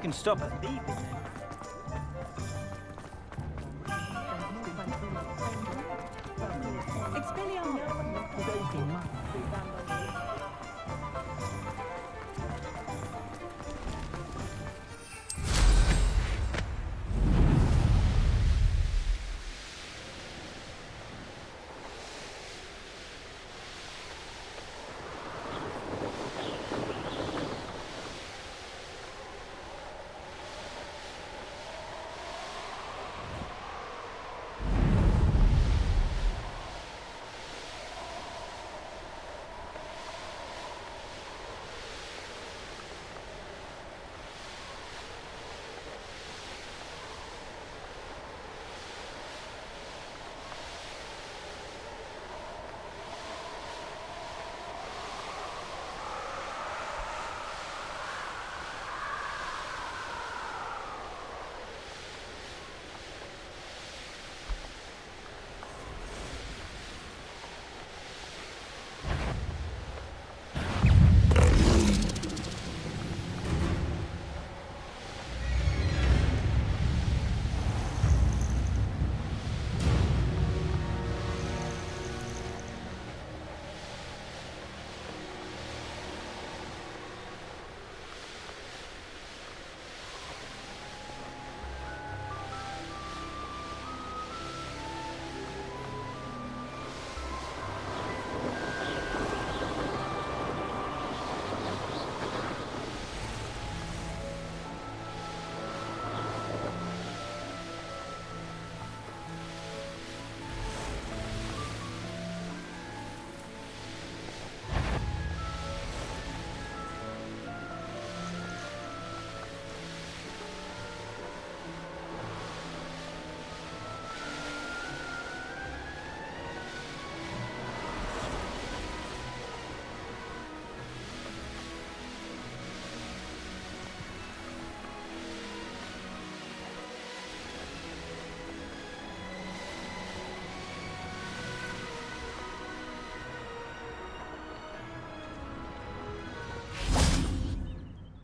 can stop at the...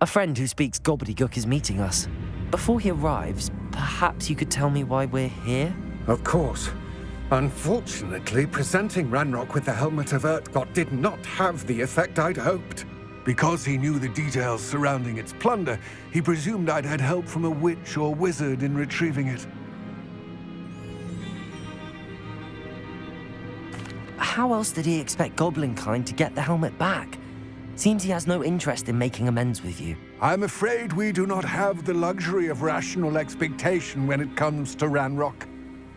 A friend who speaks gobbledygook is meeting us. Before he arrives, perhaps you could tell me why we're here? Of course. Unfortunately, presenting Ranrok with the Helmet of Urtkot did not have the effect I'd hoped. Because he knew the details surrounding its plunder, he presumed I'd had help from a witch or wizard in retrieving it. How else did he expect Goblinkind to get the helmet back? Seems he has no interest in making amends with you. I'm afraid we do not have the luxury of rational expectation when it comes to Ranrok.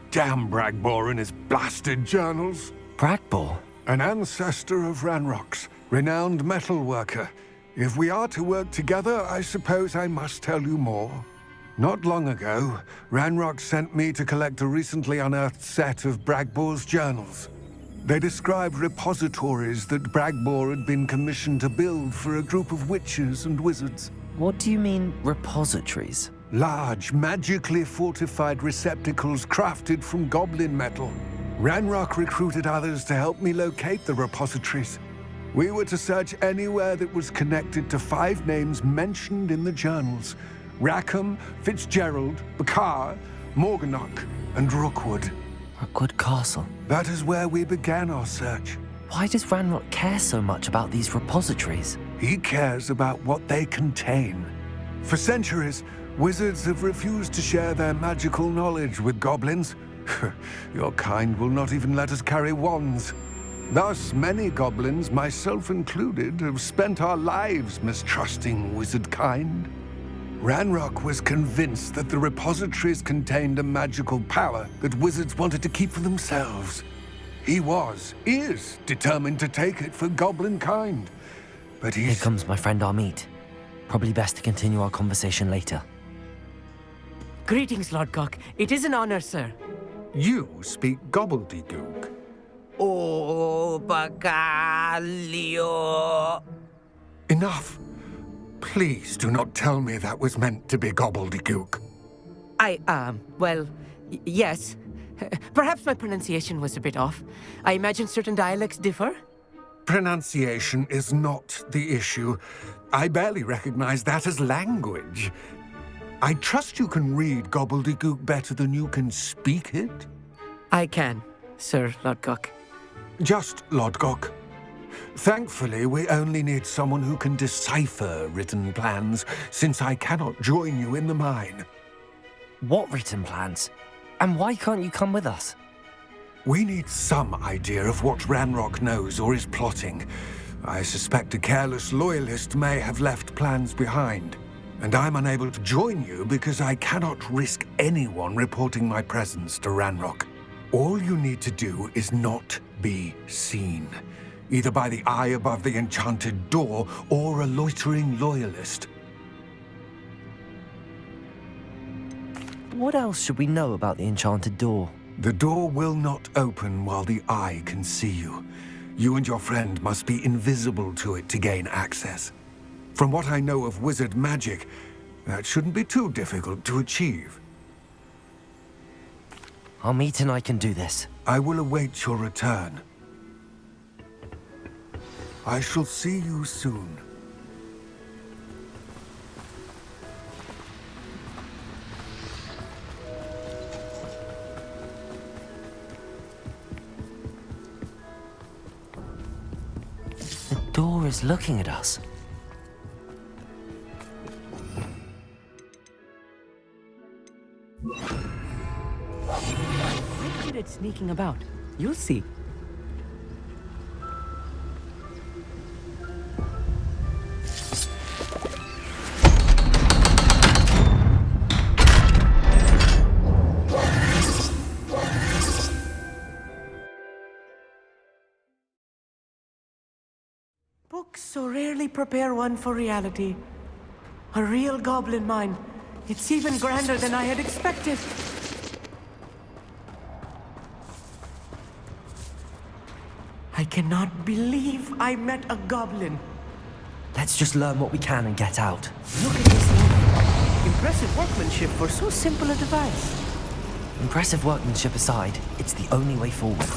Damn Bragbor and his blasted journals. Bragbor? An ancestor of Ranrok's, renowned metalworker. If we are to work together, I suppose I must tell you more. Not long ago, Ranrok sent me to collect a recently unearthed set of Bragbor's journals. They described repositories that Bragbor had been commissioned to build for a group of witches and wizards. What do you mean, repositories? Large, magically fortified receptacles crafted from goblin metal. Ranrok recruited others to help me locate the repositories. We were to search anywhere that was connected to 5 names mentioned in the journals: Rackham, Fitzgerald, Bakar, Morganach, and Rookwood. Rookwood Castle. That is where we began our search. Why does Ranrok care so much about these repositories? He cares about what they contain. For centuries, wizards have refused to share their magical knowledge with goblins. Your kind will not even let us carry wands. Thus, many goblins, myself included, have spent our lives mistrusting wizard kind. Ranrok was convinced that the repositories contained a magical power that wizards wanted to keep for themselves. He is determined to take it for goblin kind. But Here comes my friend Amit. Probably best to continue our conversation later. Greetings, Lord Cock. It is an honor, sir. You speak gobbledygook. Oh, Bagalio. Enough. Please do not tell me that was meant to be gobbledygook. Yes. Perhaps my pronunciation was a bit off. I imagine certain dialects differ. Pronunciation is not the issue. I barely recognize that as language. I trust you can read gobbledygook better than you can speak it? I can, Sir Lodgok. Just Lodgok. Thankfully, we only need someone who can decipher written plans, since I cannot join you in the mine. What written plans? And why can't you come with us? We need some idea of what Ranrok knows or is plotting. I suspect a careless loyalist may have left plans behind. And I'm unable to join you because I cannot risk anyone reporting my presence to Ranrok. All you need to do is not be seen, either by the eye above the enchanted door or a loitering loyalist. What else should we know about the enchanted door? The door will not open while the eye can see you. You and your friend must be invisible to it to gain access. From what I know of wizard magic, that shouldn't be too difficult to achieve. Amit and I can do this. I will await your return. I shall see you soon. The door is looking at us. Look at it sneaking about. You'll see. Books so rarely prepare one for reality. A real goblin mine. It's even grander than I had expected. I cannot believe I met a goblin. Let's just learn what we can and get out. Look at this thing. Impressive workmanship for so simple a device. Impressive workmanship aside, it's the only way forward.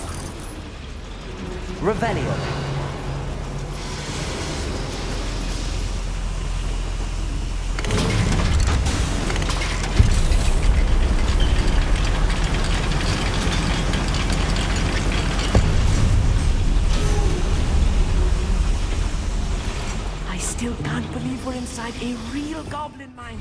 Revelio. I still can't believe we're inside a real goblin mine.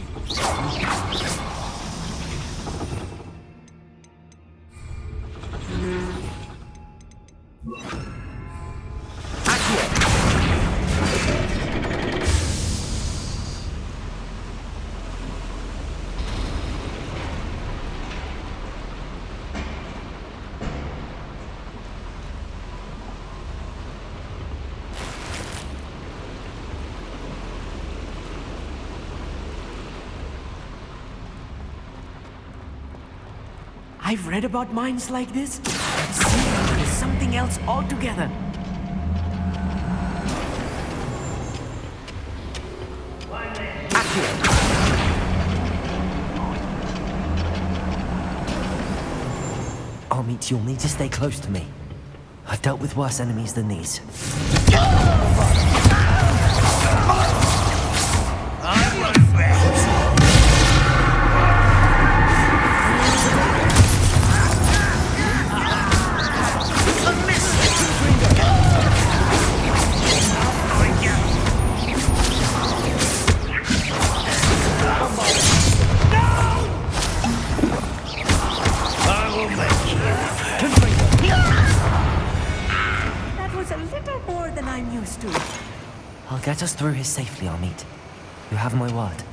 I've read about mines like this. Seeing is something else altogether. Amit, you'll need to stay close to me. I've dealt with worse enemies than these. That was a little more than I'm used to. I'll get us through here safely, Amit. You have my word.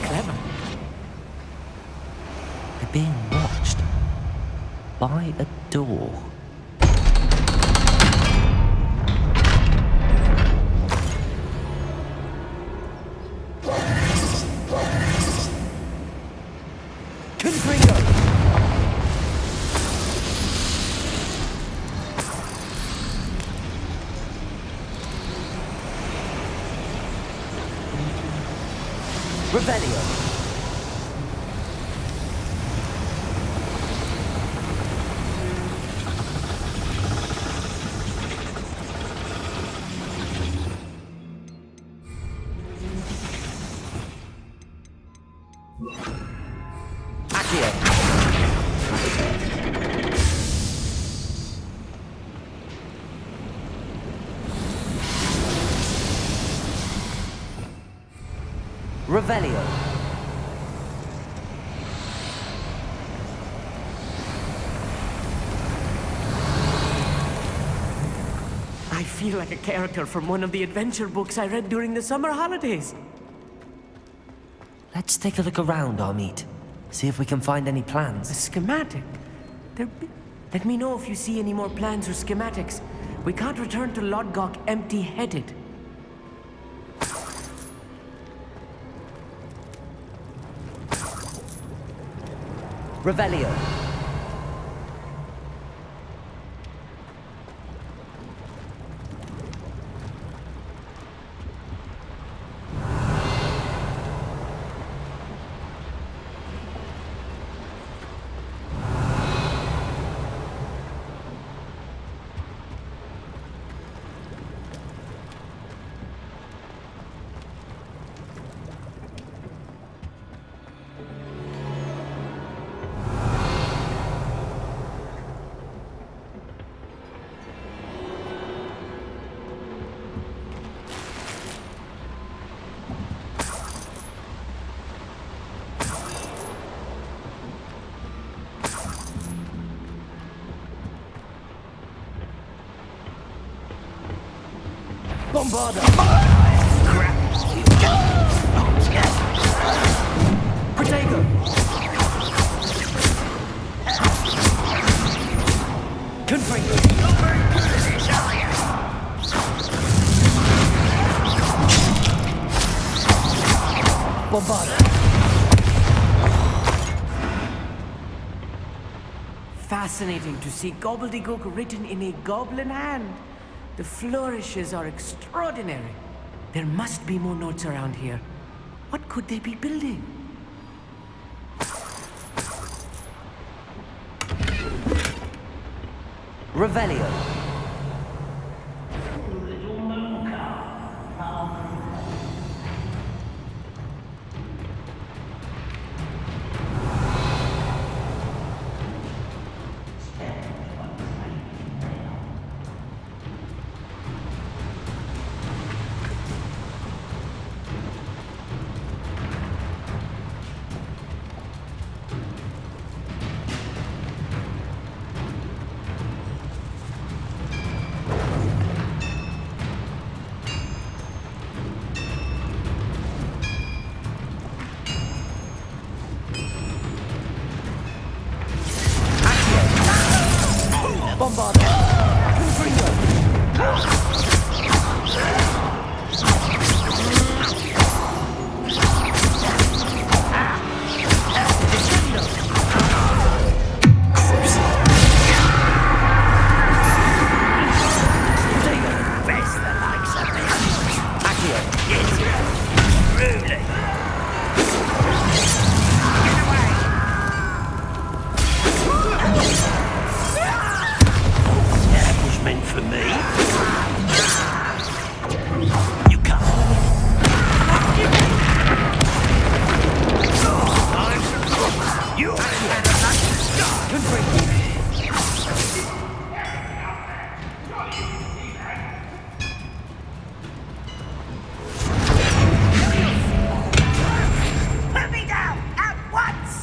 Clever. We're being watched by a door. Revelio. Revelio. I feel like a character from one of the adventure books I read during the summer holidays. Let's take a look around, Amit. See if we can find any A plans. schematic. Let me know if you see any more plans or schematics. We can't return to Lodgok empty-headed. Revelio. Bombarda! Protego! Confringo! Bombarda! Fascinating to see gobbledygook written in a goblin hand. The flourishes are extraordinary. There must be more notes around here. What could they be building? Revelio. Bombarda! Confringo!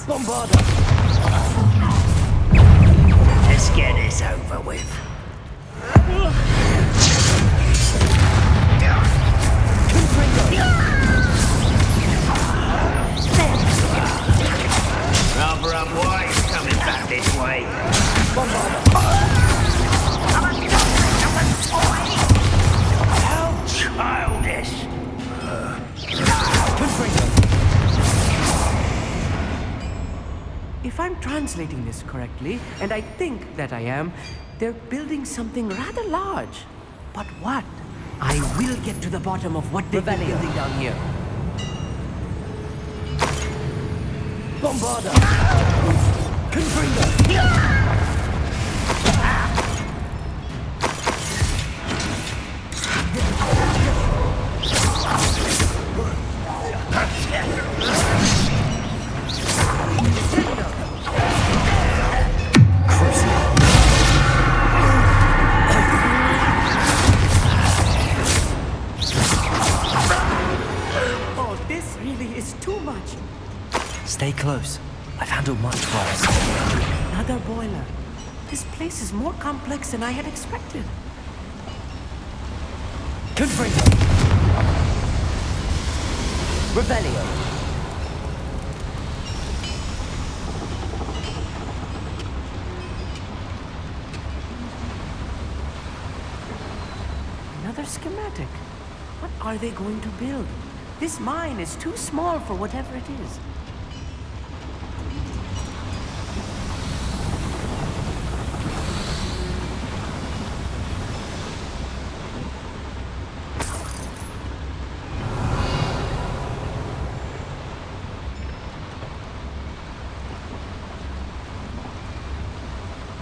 Bombarda! Let's get this over with. Rather unwise coming back this way. How childish! If I'm translating this correctly, and I think that I am, they're building something rather large. But what? I will get to the bottom of what they're building down here. Bombarda! Confringo! Oh, this really is too much. Stay close. I've handled much worse. Another boiler. This place is more complex than I had expected. Confringo! Rebellion! Another schematic. What are they going to build? This mine is too small for whatever it is.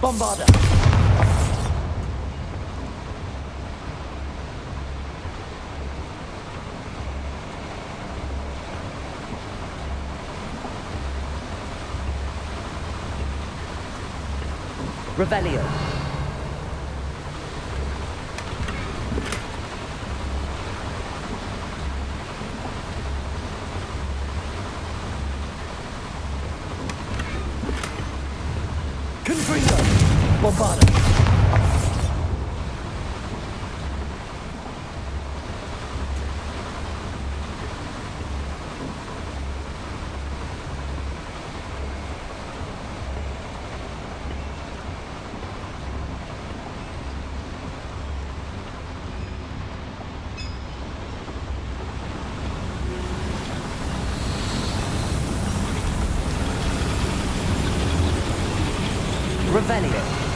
Bombarda! Revelio. Confringo. Bombarda. Revelio.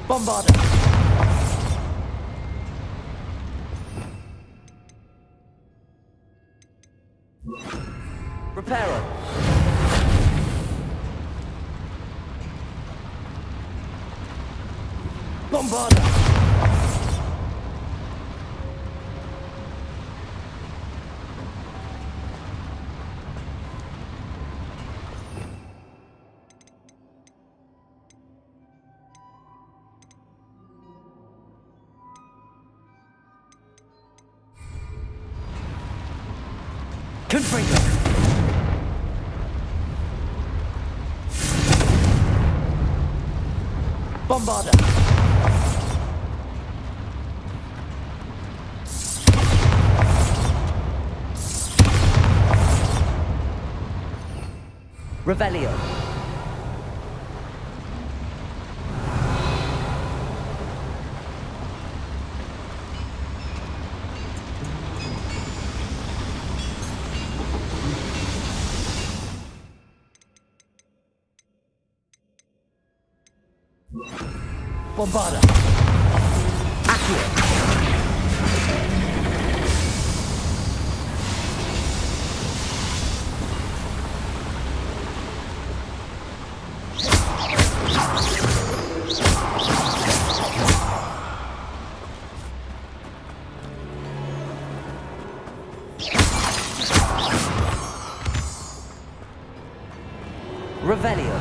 Bombarda. Reparo. Bombarda. Confringo. Bombarda. Revelio. Bombarda. Accurate. Revelio.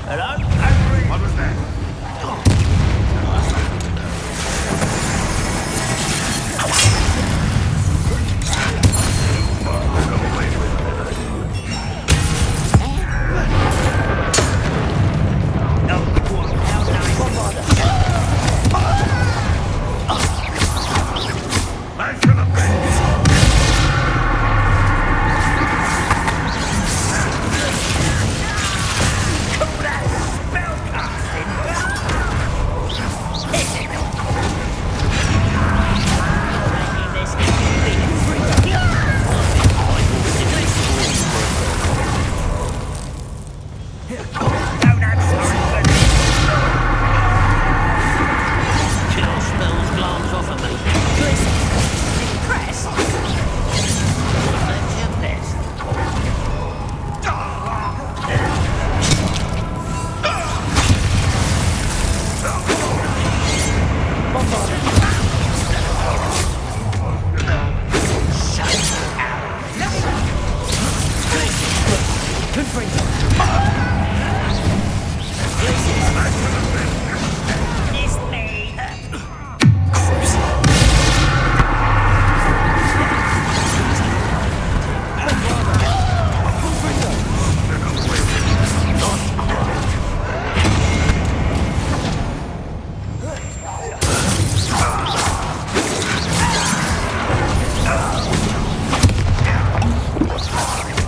Hello? What was that?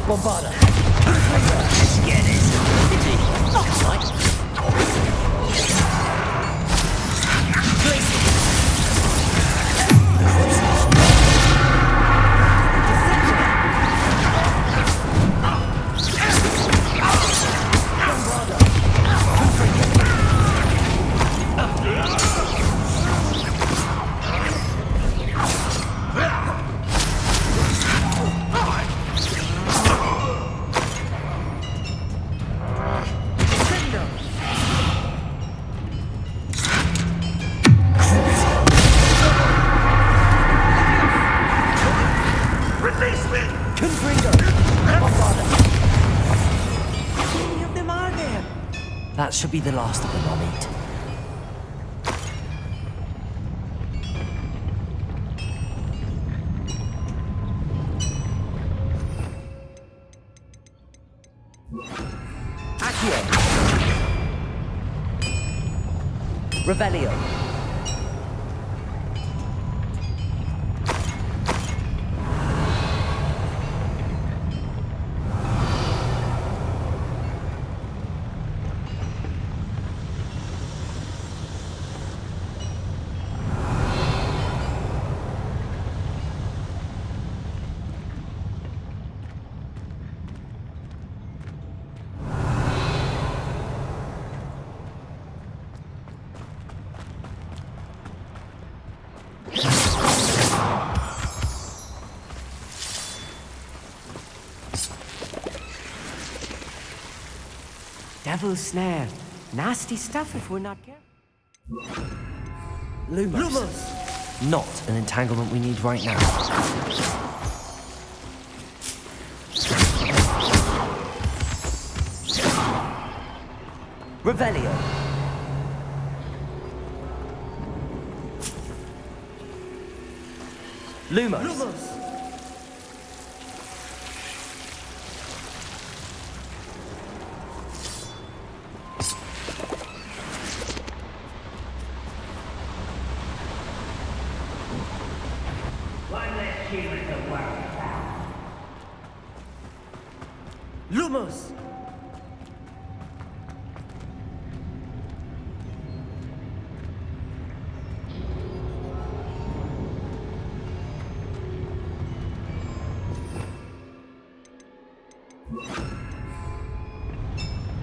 Bombarda. Let's get it. Not right. That should be the last of them, I'll eat. Accio. Revelio. Devil's snare. Nasty stuff if we're not careful. Lumos. Not an entanglement we need right now. Revelio. Lumos. Almost.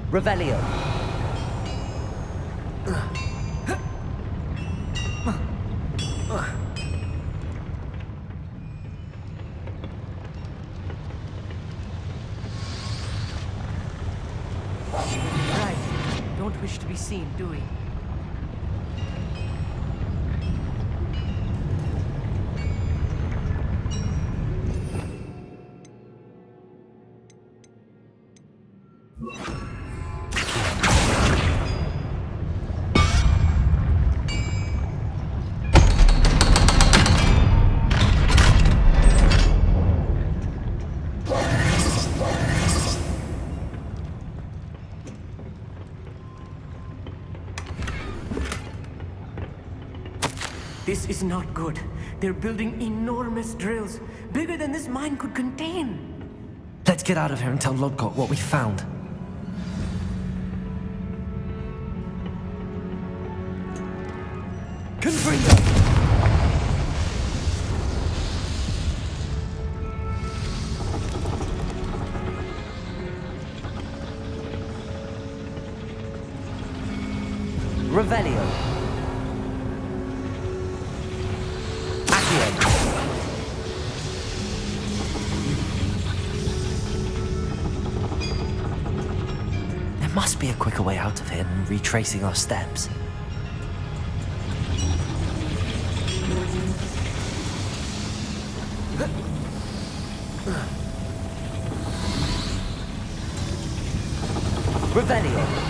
Revelio. Right. Don't wish to be seen, do we? This is not good. They're building enormous drills, bigger than this mine could contain. Let's get out of here and tell Lodgok what we found. Confringo! Revelio. Accio. There must be a quicker way out of here than retracing our steps. Revelio.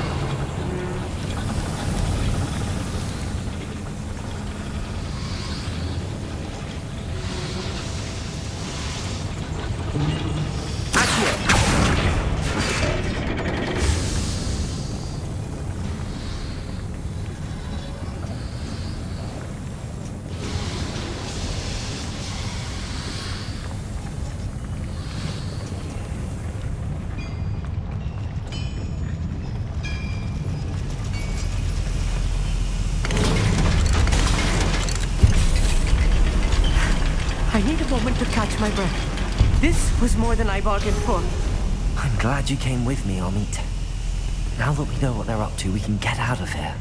I need a moment to catch my breath. This was more than I bargained for. I'm glad you came with me, Amit. Now that we know what they're up to, we can get out of here.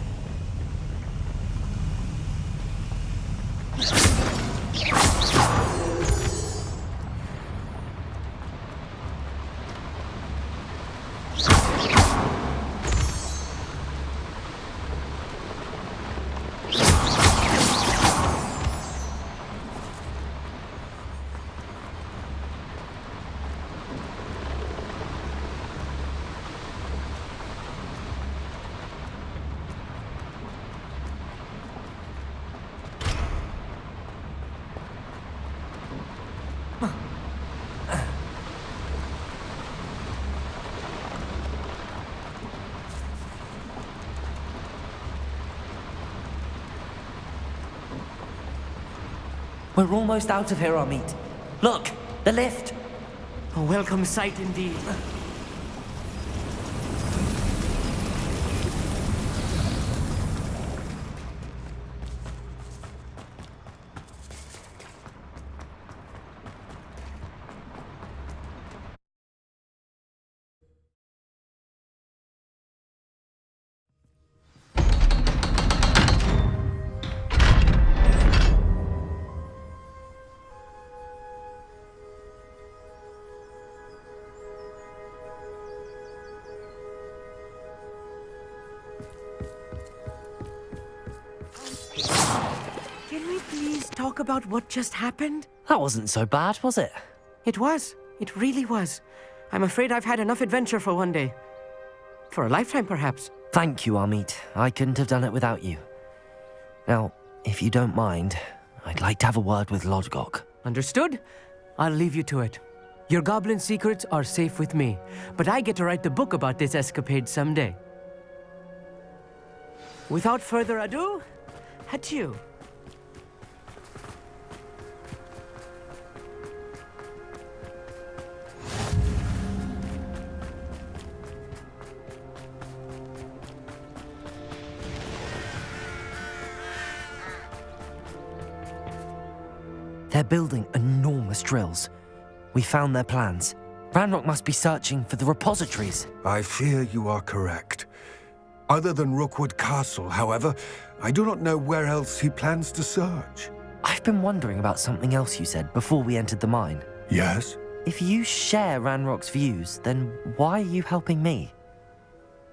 We're almost out of here, Amit. Look, the lift. A welcome sight indeed. Can we please talk about what just happened? That wasn't so bad, was it? It was. It really was. I'm afraid I've had enough adventure for one day. For a lifetime, perhaps. Thank you, Amit. I couldn't have done it without you. Now, if you don't mind, I'd like to have a word with Lodgok. Understood? I'll leave you to it. Your goblin secrets are safe with me, but I get to write the book about this escapade someday. Without further ado, adieu. They're building enormous drills. We found their plans. Ranrok must be searching for the repositories. I fear you are correct. Other than Rookwood Castle, however, I do not know where else he plans to search. I've been wondering about something else you said before we entered the mine. Yes? If you share Ranrock's views, then why are you helping me?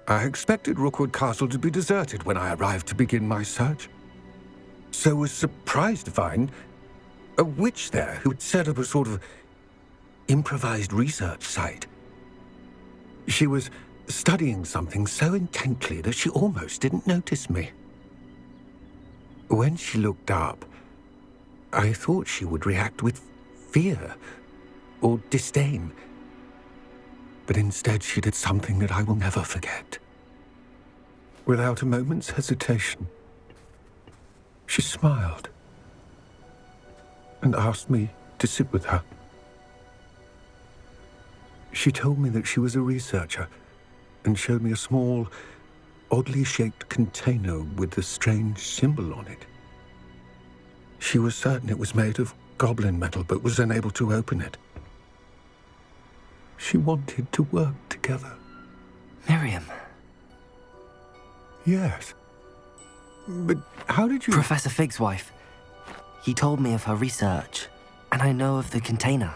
I expected Rookwood Castle to be deserted when I arrived to begin my search. So was surprised to find a witch there who'd set up a sort of improvised research site. She was studying something so intently that she almost didn't notice me. When she looked up, I thought she would react with fear or disdain. But instead she did something that I will never forget. Without a moment's hesitation, she smiled and asked me to sit with her. She told me that she was a researcher and showed me a small, oddly shaped container with a strange symbol on it. She was certain it was made of goblin metal, but was unable to open it. She wanted to work together. Miriam. Yes. But how did you... Professor Fig's wife. He told me of her research, and I know of the container.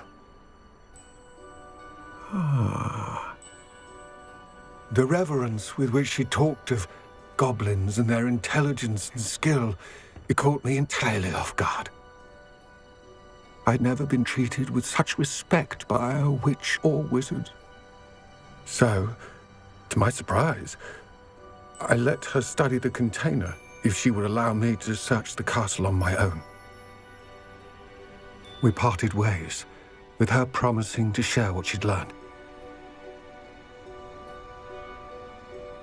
The reverence with which she talked of goblins and their intelligence and skill, it caught me entirely off guard. I'd never been treated with such respect by a witch or wizard. So, to my surprise, I let her study the container if she would allow me to search the castle on my own. We parted ways, with her promising to share what she'd learned.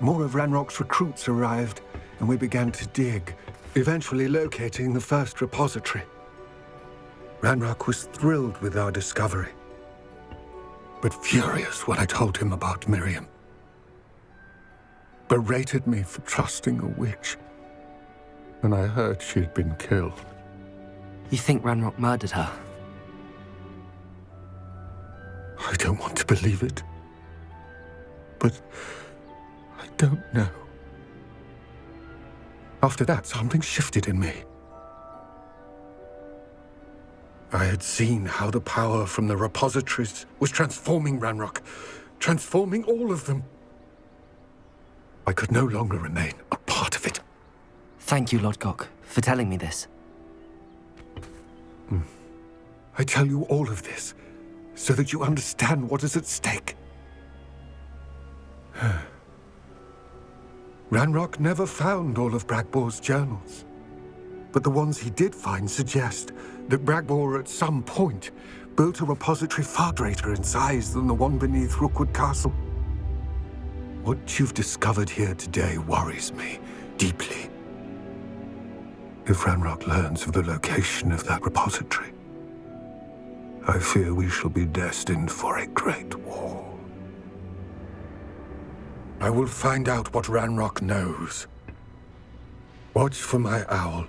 More of Ranrock's recruits arrived, and we began to dig, eventually locating the first repository. Ranrok was thrilled with our discovery, but furious when I told him about Miriam. Berated me for trusting a witch, and I heard she'd been killed. You think Ranrok murdered her? I don't want to believe it, but I don't know. After that, something shifted in me. I had seen how the power from the repositories was transforming Ranrok, transforming all of them. I could no longer remain a part of it. Thank you, Lodgok, for telling me this. I tell you all of this so that you understand what is at stake. Ranrok never found all of Bragbor's journals, but the ones he did find suggest that Bragbor at some point built a repository far greater in size than the one beneath Rookwood Castle. What you've discovered here today worries me deeply. If Ranrok learns of the location of that repository, I fear we shall be destined for a great war. I will find out what Ranrok knows. Watch for my owl.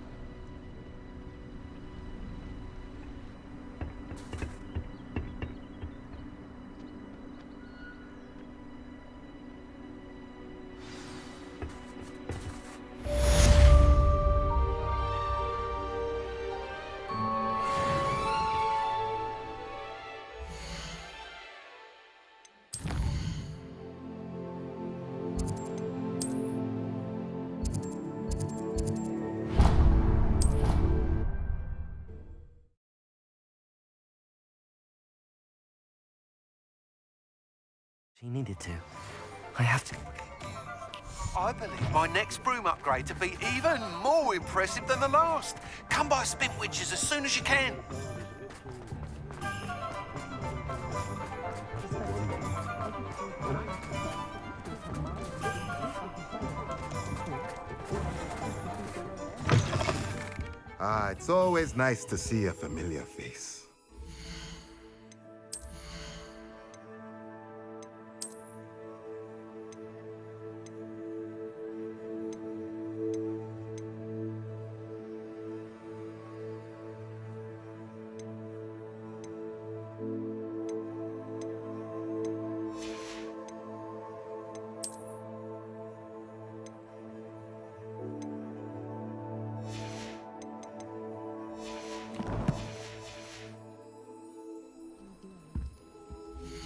She needed to. I have to... I believe my next broom upgrade to be even more impressive than the last. Come by Spin Witches as soon as you can. It's always nice to see a familiar face.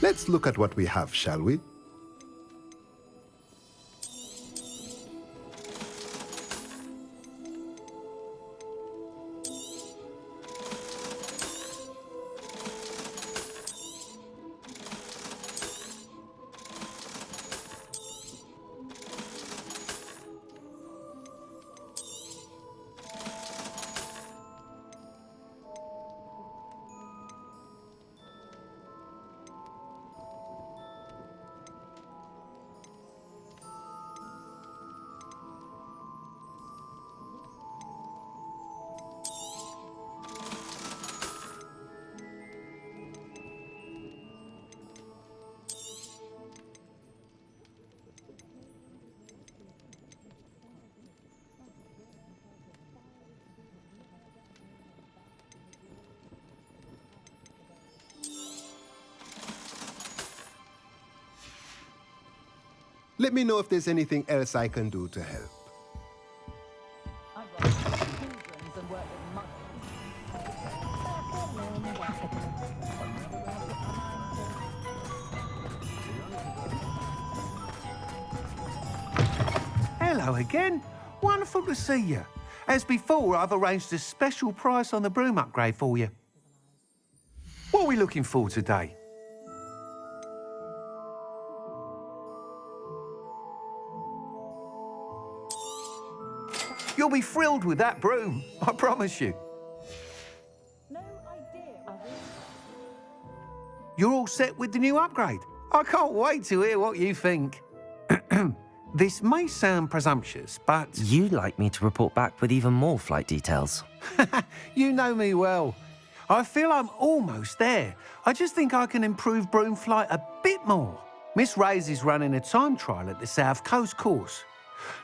Let's look at what we have, shall we? Let me know if there's anything else I can do to help. Hello again. Wonderful to see you. As before, I've arranged a special price on the broom upgrade for you. What are we looking for today? You'll be thrilled with that broom, I promise you. You're all set with the new upgrade. I can't wait to hear what you think. This may sound presumptuous, but... You'd like me to report back with even more flight details. You know me well. I feel I'm almost there. I just think I can improve broom flight a bit more. Miss Ray's is running a time trial at the South Coast course.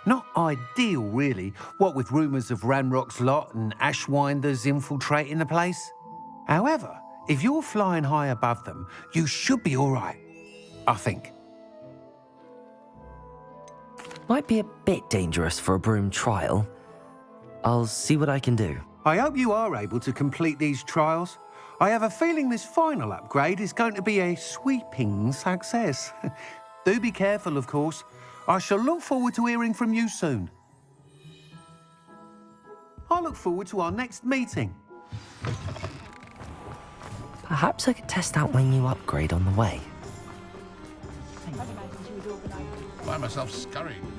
Not ideal, really, what with rumours of Ranrok's lot and Ashwinders infiltrating the place. However, if you're flying high above them, you should be all right, I think. Might be a bit dangerous for a broom trial. I'll see what I can do. I hope you are able to complete these trials. I have a feeling this final upgrade is going to be a sweeping success. Do be careful, of course. I shall look forward to hearing from you soon. I look forward to our next meeting. Perhaps I could test out my new upgrade on the way. Find myself scurrying.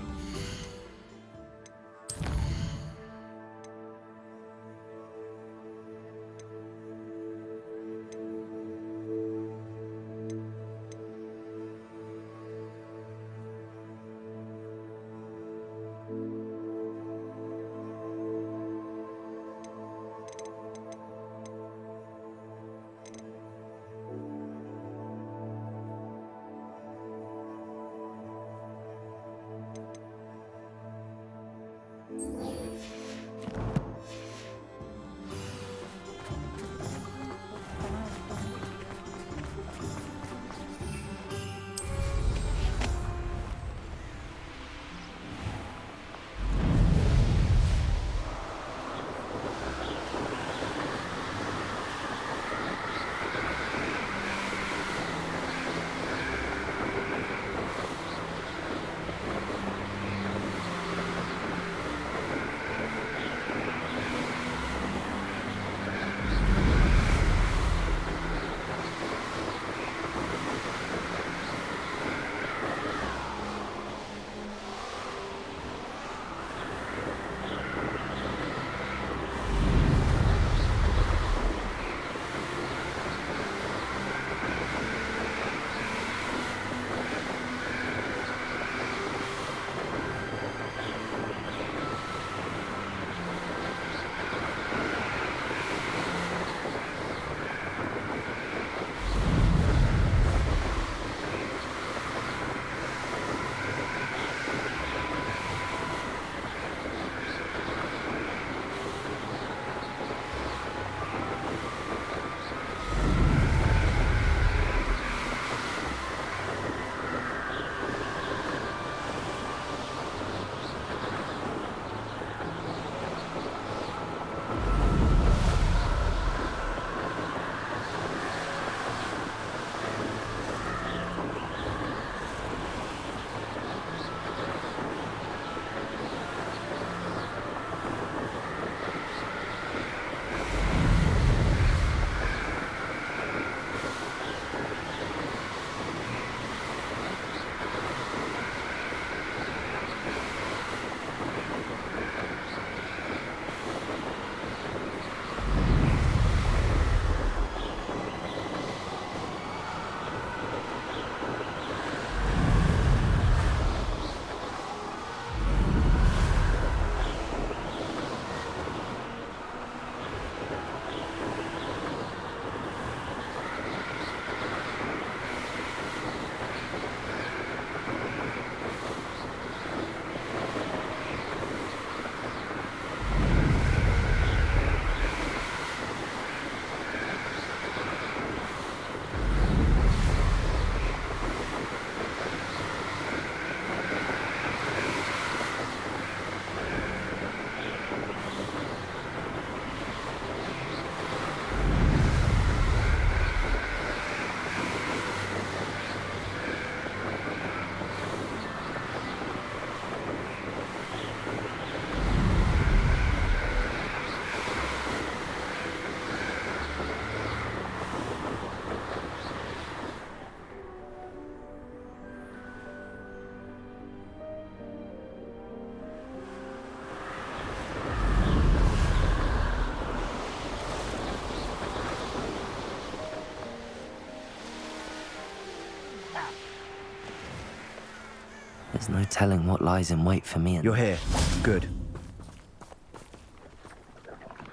There's no telling what lies in wait for me. You're here. Good.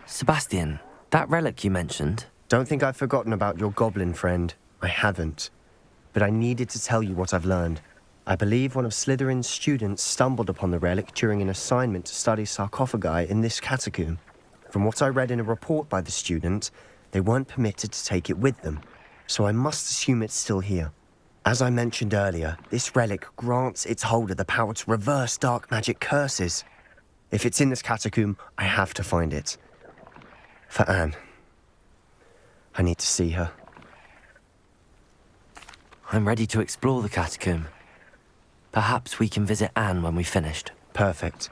Sebastian, that relic you mentioned. Don't think I've forgotten about your goblin friend. I haven't. But I needed to tell you what I've learned. I believe one of Slytherin's students stumbled upon the relic during an assignment to study sarcophagi in this catacomb. From what I read in a report by the student, they weren't permitted to take it with them, so I must assume it's still here. As I mentioned earlier, this relic grants its holder the power to reverse dark magic curses. If it's in this catacomb, I have to find it. For Anne. I need to see her. I'm ready to explore the catacomb. Perhaps we can visit Anne when we've finished. Perfect.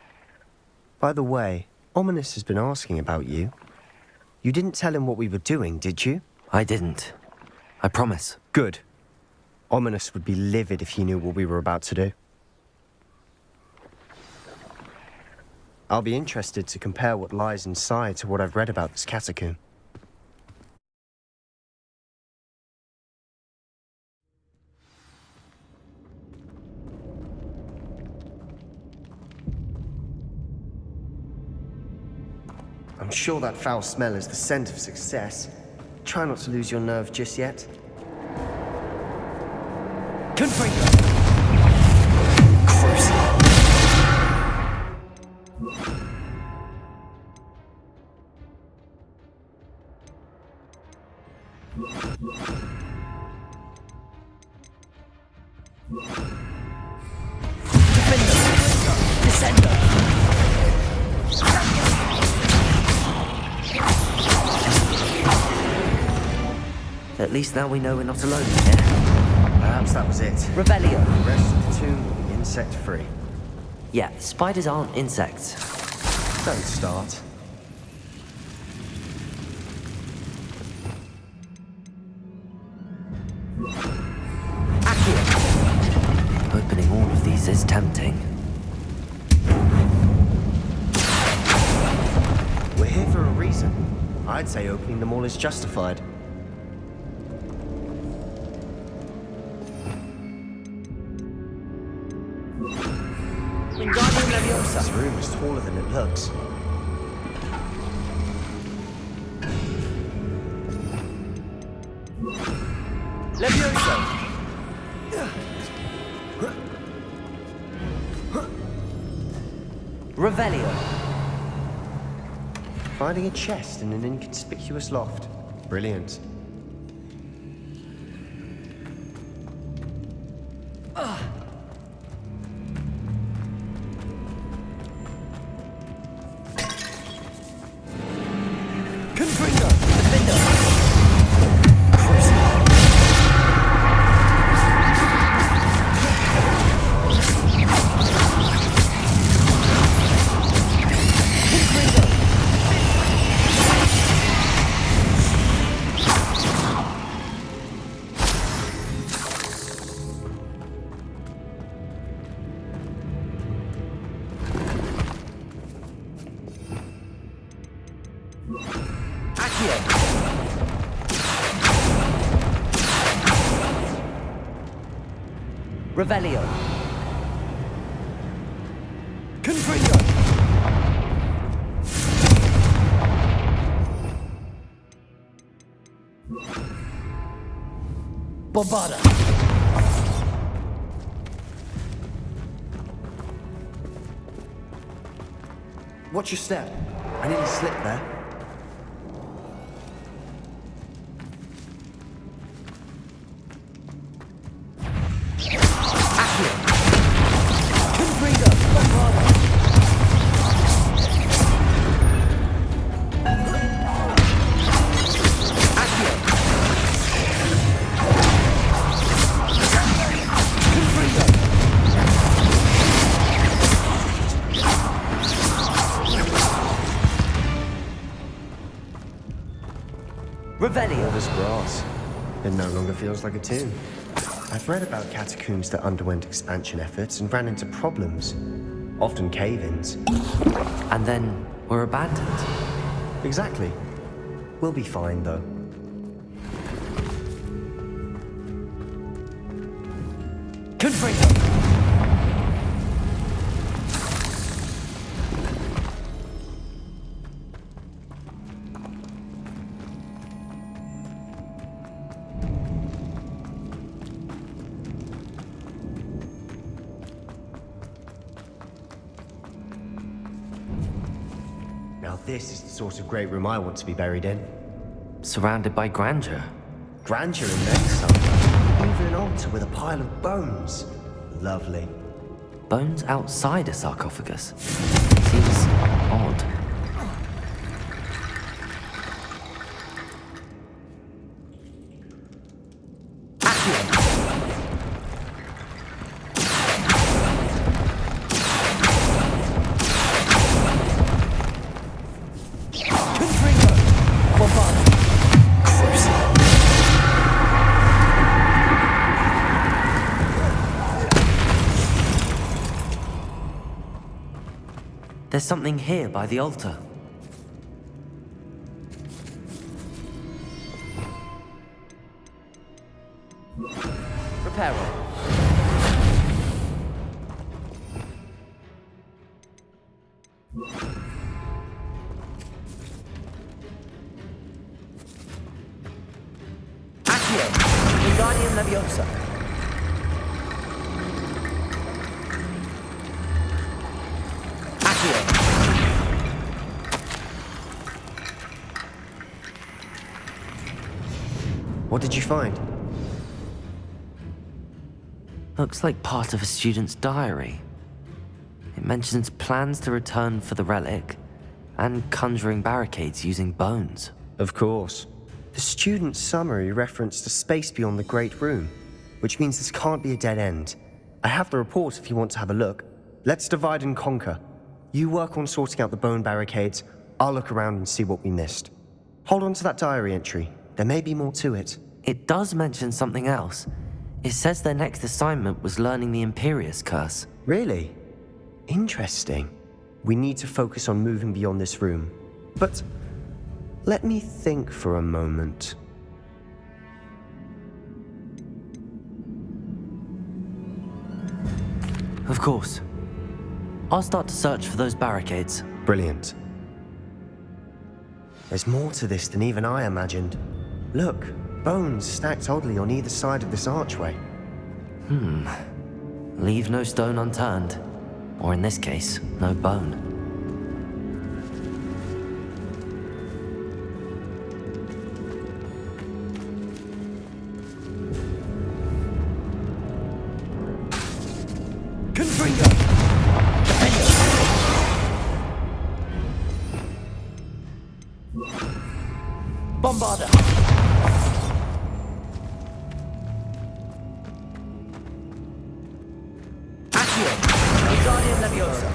By the way, Ominous has been asking about you. You didn't tell him what we were doing, did you? I didn't. I promise. Good. Ominous would be livid if he knew what we were about to do. I'll be interested to compare what lies inside to what I've read about this catacomb. I'm sure that foul smell is the scent of success. Try not to lose your nerve just yet. Confringo! At least now we know we're not alone here. Perhaps that was it. Revelio. The rest of the tomb will be insect-free. Yeah, spiders aren't insects. Don't start. Opening all of these is tempting. We're here for a reason. I'd say opening them all is justified. This room is taller than it looks. Levioso! Revelio. Finding a chest in an inconspicuous loft. Brilliant. Revelio. Confringo! Bombada. Watch your step. I nearly slipped there. Revelio. All this grass. It no longer feels like a tomb. I've read about catacombs that underwent expansion efforts and ran into problems. Often cave-ins. And then were abandoned. Exactly. We'll be fine, though. Confringo. Now this is the sort of great room I want to be buried in. Surrounded by grandeur. Grandeur and then some. Even an altar with a pile of bones. Lovely. Bones outside a sarcophagus. Seems odd. There's something here by the altar. Reparo. Accio. Wingardium Leviosa. What did you find? Looks like part of a student's diary. It mentions plans to return for the relic and conjuring barricades using bones. Of course. The student's summary referenced a space beyond the Great Room, which means this can't be a dead end. I have the report if you want to have a look. Let's divide and conquer. You work on sorting out the bone barricades. I'll look around and see what we missed. Hold on to that diary entry. There may be more to it. It does mention something else. It says their next assignment was learning the Imperius Curse. Really? Interesting. We need to focus on moving beyond this room. But let me think for a moment. Of course. I'll start to search for those barricades. Brilliant. There's more to this than even I imagined. Look, bones stacked oddly on either side of this archway. Leave no stone unturned. Or in this case, no bone. Bombarder! Accio! Wingardium Leviosa!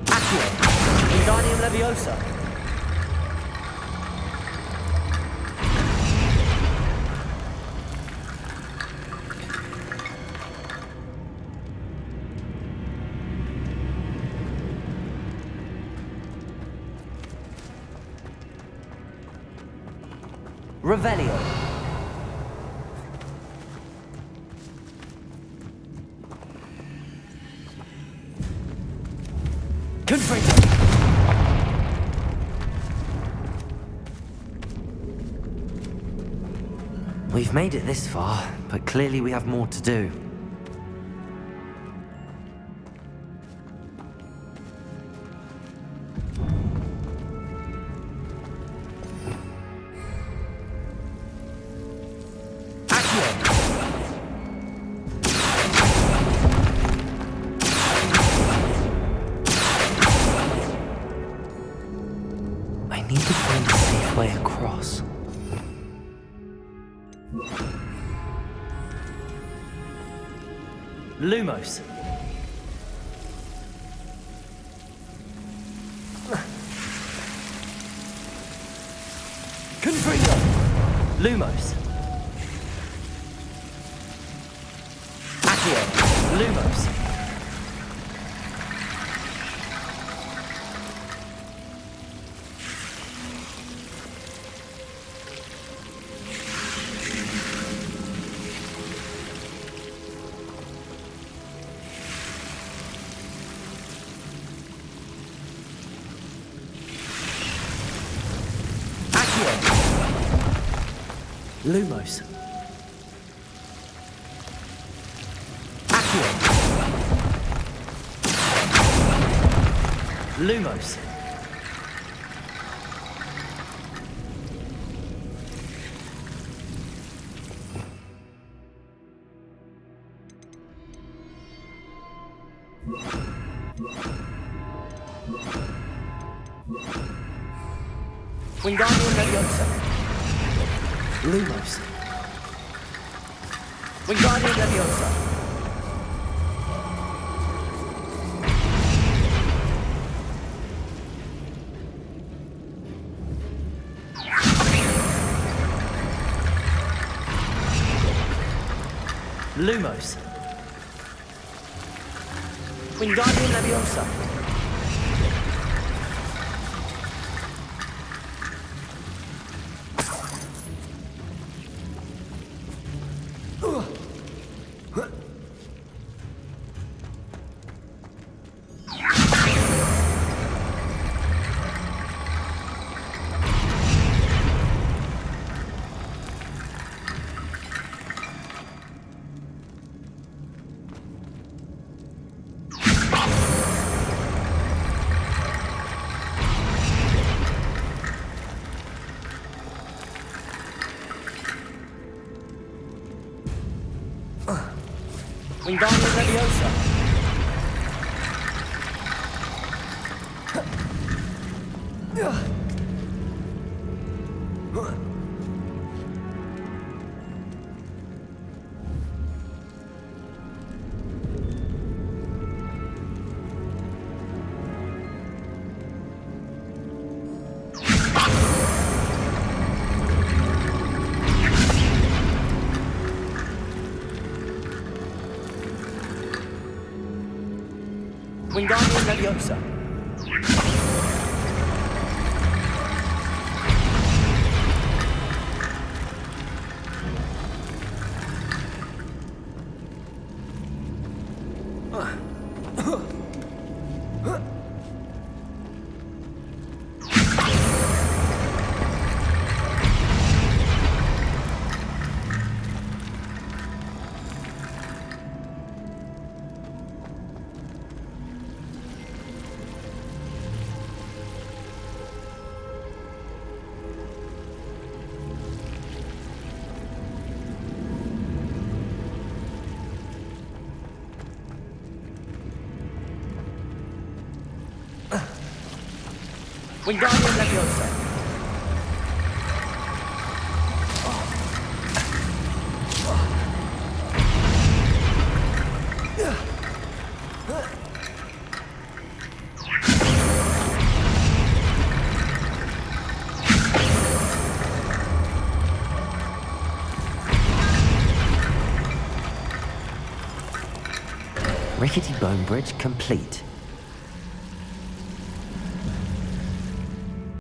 Accio! Wingardium Leviosa! Revelio. Confringo. We've made it this far, but clearly we have more to do. I need to find a safe way across. Lumos. Confringo. Lumos. Accio. Lumos. Lumos. Accio. Lumos. Wingardium Leviosa. Lumos. Wingardium Leviosa. Lumos. Wingardium Leviosa. Wingardium Leviosa. Wingardium Leviosa. Wingardium Leviosa. Rickety bone bridge complete.